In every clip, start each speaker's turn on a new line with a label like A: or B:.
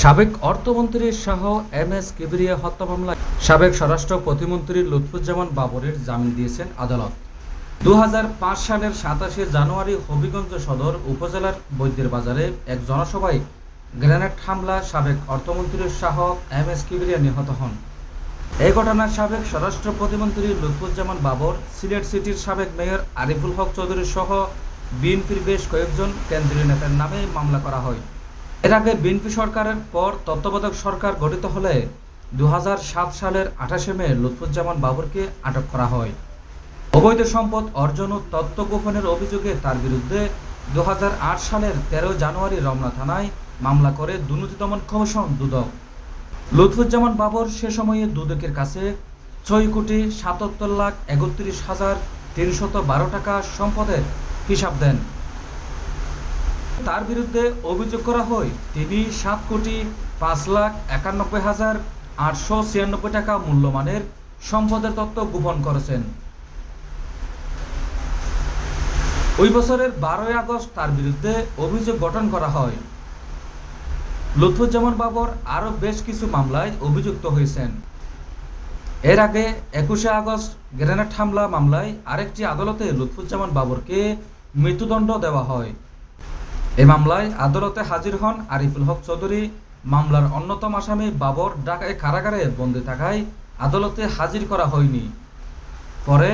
A: সাবেক অর্থমন্ত্রী Shah M S Kibria হত্যা মামলায় সাবেক স্বরাষ্ট্র প্রতিমন্ত্রী লুৎফুজ্জামান বাবরের জামিন দিয়েছেন আদালত। ২০০৫ সালের ২৭শে জানুয়ারি হবিগঞ্জ সদর উপজেলার বৈদ্যের বাজারে এক জনসভায় গ্রেনেড হামলা সাবেক অর্থমন্ত্রী শাহ এম এস কিবরিয়া নিহত হন। এই ঘটনায় সাবেক স্বরাষ্ট্র প্রতিমন্ত্রী লুৎফুজ্জামান বাবর, সিলেট সিটির সাবেক মেয়র আরিফুল হক চৌধুরী সহ বিএনপির বেশ কয়েকজন কেন্দ্রীয় নেতার নামে মামলা করা হয়। এর আগে বিএনপি সরকারের পর তত্ত্বাবধায়ক সরকার গঠিত হলে ২০০৭ সালের ২৮শে মে লুৎফুজ্জামান বাবরকে আটক করা হয়। অবৈধ সম্পদ অর্জন ও তথ্য গোপনের অভিযোগে তার বিরুদ্ধে ২০০৮ সালের ১৩ জানুয়ারি রমনা থানায় মামলা করে দুর্নীতি দমন কমিশন দুদক। লুৎফুজ্জামান বাবর সে সময়ে দুদকের কাছে ৬,৭৭,৩১,৩১২ টাকা সম্পদের হিসাব দেন। তার বিরুদ্ধে অভিযোগ করা হয় তিনি ৭,৫,৯১,৮৯৬ টাকা মূল্যমানের সম্পদের তথ্য গোপন করেছেন। ওই বছরের ১২ই আগস্ট তার বিরুদ্ধে অভিযোগ গঠন করা হয়। লুৎফুজ্জামান বাবর আরও বেশ কিছু মামলায় অভিযুক্ত হয়েছেন। এর আগে ২১শে আগস্ট গ্রেনেড হামলা মামলায় আরেকটি আদালতে লুৎফুজ্জামান বাবরকে মৃত্যুদণ্ড দেওয়া হয়। এই মামলায় আদালতে হাজির হন আরিফুল হক চৌধুরী। মামলার অন্যতম আসামি বাবর ঢাকায় কারাগারে বন্দী থাকায় আদালতে হাজির করা হয়নি। পরে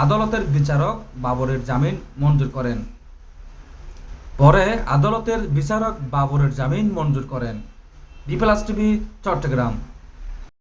A: আদালতের বিচারক বাবরের জামিন মঞ্জুর করেন। বিপ্লাস টিভি, চট্টগ্রাম।